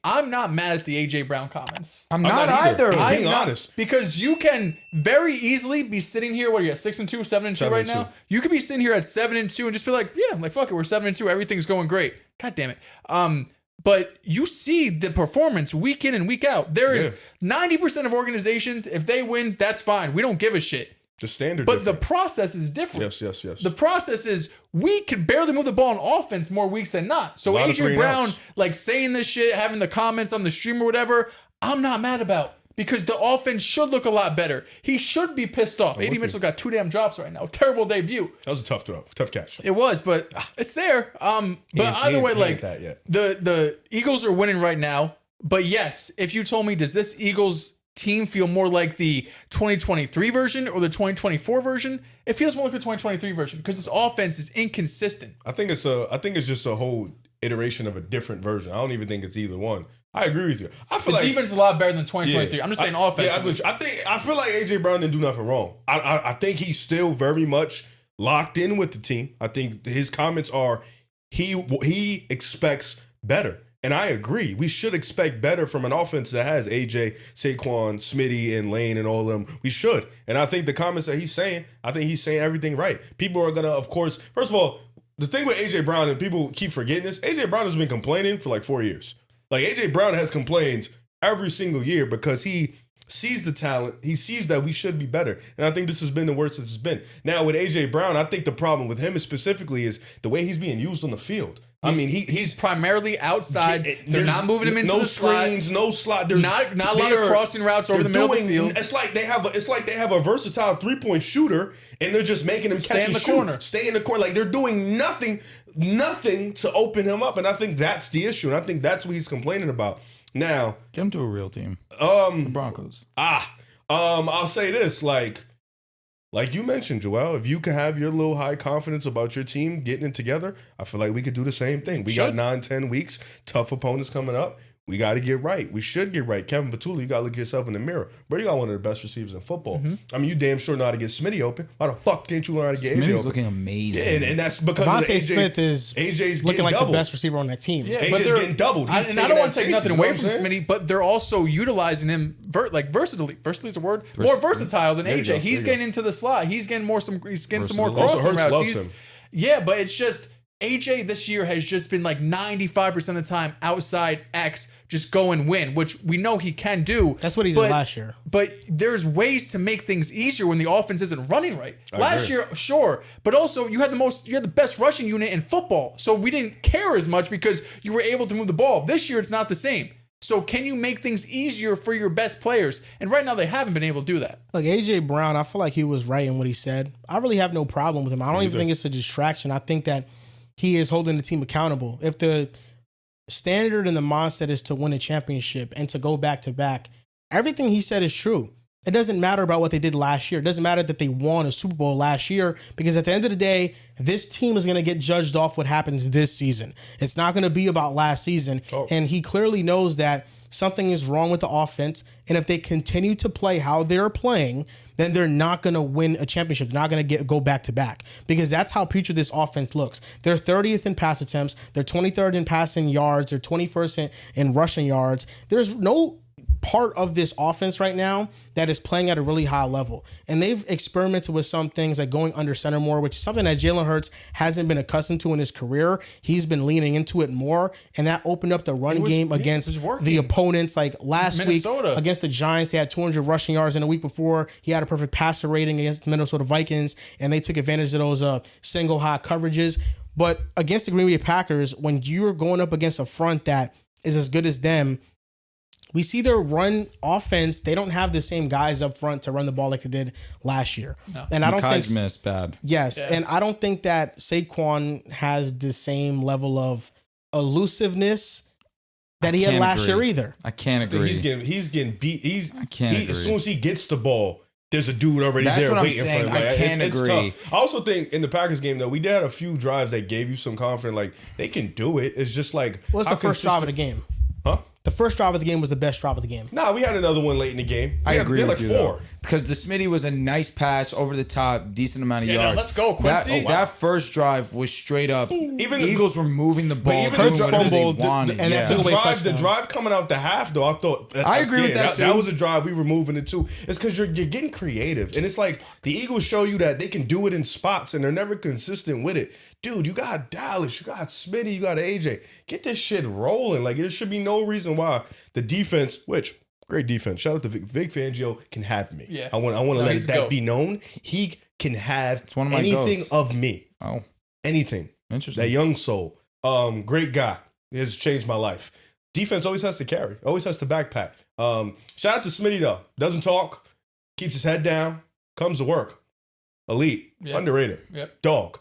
I'm not mad at the AJ Brown comments. I'm not either. He's being I'm not, honest. because you can very easily be sitting here. What are you at? 6-2, 7-2 right 7-2. now. You could be sitting here at 7-2 and just be like, yeah, like fuck it, we're 7-2. Everything's going great. God damn it. But you see the performance week in and week out. There is 90% of organizations, if they win, that's fine. We don't give a shit. The standard. But the process is different. Yes. The process is we can barely move the ball on offense more weeks than not. So lot of AJ Brown, 3-and-outs. like saying this shit, having the comments on the stream or whatever, I'm not mad about, because the offense should look a lot better. He should be pissed off. AD Mitchell got 2 damn drops right now. Terrible debut. That was a tough throw. Tough catch. It was, but it's there. But either way, he ain't like that yet. the Eagles are winning right now. But yes, if you told me, does this Eagles team feel more like the 2023 version or the 2024 version? It feels more like the 2023 version, because this offense is inconsistent. I think it's just a whole iteration of a different version. I don't even think it's either one. I agree with you. I feel The like defense is a lot better than 2023. Yeah. I'm just saying offense. I feel like AJ Brown didn't do nothing wrong. I think he's still very much locked in with the team. I think his comments are he expects better. And I agree. We should expect better from an offense that has AJ, Saquon, Smitty, and Lane and all of them. We should. And I think the comments that he's saying, I think he's saying everything right. People are going to, of course, first of all, the thing with AJ Brown, and people keep forgetting this, AJ Brown has been complaining for like 4 years. Like AJ Brown has complained every single year because he sees the talent. He sees that we should be better. And I think this has been the worst it's been. Now with AJ Brown, I think the problem with him specifically is the way he's being used on the field. He's primarily outside. They're there's not moving him into no the slot. screens, no slot. There's Not a lot of crossing routes over the they're middle of the field. It's like they have a versatile 3-point shooter, and they're just making him Stay catch in and the shoot. corner. Stay in the corner. Like they're doing nothing to open him up. And I think that's the issue. And I think that's what he's complaining about. Now, Get him to a real team. The Broncos. I'll say this, like you mentioned, Joel, if you can have your little high confidence about your team getting it together, I feel like we could do the same thing. We got 9-10 weeks, tough opponents coming up. We got to get right. We should get right. Kevin Patulli, you got to look yourself in the mirror. Bro, you got one of the best receivers in football. I mean, you damn sure know how to get Smitty open. Why the fuck can't you learn how to get AJ Smitty's open? looking amazing. Yeah, and that's because Devontae of the AJ, Smith is AJ's looking getting like doubled. the best receiver on that team. Yeah, AJ's but they're getting doubled. He's And I taking don't want that to take nothing safety, away you know from what I'm saying? Smitty, but they're also utilizing him versatilely. Versatility is a word. More versatile than There you AJ. go, He's there you getting into the slot. He's getting He's getting some more Versatility. Also, crossing Hurts routes. loves him. Yeah, but it's just AJ this year has just been like 95% of the time outside X, just go and win, which we know he can do. That's what he did last year. But there's ways to make things easier when the offense isn't running right. Last agree. year, sure, but also you had the best rushing unit in football, so we didn't care as much because you were able to move the ball. This year, it's not the same. So can you make things easier for your best players? And right now, they haven't been able to do that. Like AJ Brown, I feel like he was right in what he said. I really have no problem with him. I don't even think it's a distraction. I think that he is holding the team accountable. If the standard and the mindset is to win a championship and to go back to back, everything he said is true. It doesn't matter about what they did last year. It doesn't matter that they won a Super Bowl last year, because at the end of the day, this team is going to get judged off what happens this season. It's not going to be about last season. And he clearly knows that something is wrong with the offense. And if they continue to play how they're playing, then they're not going to win a championship. They're not going to go back to back, because that's how putrid this offense looks. They're 30th in pass attempts. They're 23rd in passing yards. They're 21st in rushing yards. There's no part of this offense right now that is playing at a really high level. And they've experimented with some things like going under center more, which is something that Jalen Hurts hasn't been accustomed to in his career. He's been leaning into it more, and that opened up the run game against the opponents. Like last week against the Giants, they had 200 rushing yards, and the week before, he had a perfect passer rating against the Minnesota Vikings, and they took advantage of those single high coverages. But against the Green Bay Packers, when you're going up against a front that is as good as them, we see their run offense. They don't have the same guys up front to run the ball like they did last year. No. And I don't think missed bad. Yes, yeah. And I don't think that Saquon has the same level of elusiveness that he had last year either. I can't agree. He's getting beat. I can't agree. As soon as he gets the ball, there's a dude already That's there what waiting I'm for saying. him. Like, I can't agree. Tough. I also think in the Packers game, though, we did have a few drives that gave you some confidence. Like, they can do it. It's just like... Well, it's the first drive of the game. Huh? the first drive of the game was the best drive of the game. Nah, we had another one late in the game. I agree we had with like you, 4. because the Smitty was a nice pass over the top, decent amount of Yeah, no, yards. let's go, Quincy. That first drive was straight up. Even the Eagles were moving the ball, even doing the whatever they fumble, wanted. and that yeah. took away The touchdown. drive coming out the half, though, I thought. I agree with that, too. That was a drive we were moving it too. It's because you're getting creative, and it's like the Eagles show you that they can do it in spots, and they're never consistent with it. Dude, you got Dallas, you got Smitty, you got AJ. Get this shit rolling. Like there should be no reason why the defense, which great defense. Shout out to Vic Fangio, can have me. Yeah. I want to let he's that GOAT. be known. He can have one of my anything goats. of me. Oh, Anything. interesting. That young soul. Great guy. He has changed my life. Defense always has to carry. Always has to backpack. Shout out to Smitty though. Doesn't talk. Keeps his head down. Comes to work. Elite. Yep. Underrated. Yep. Dog.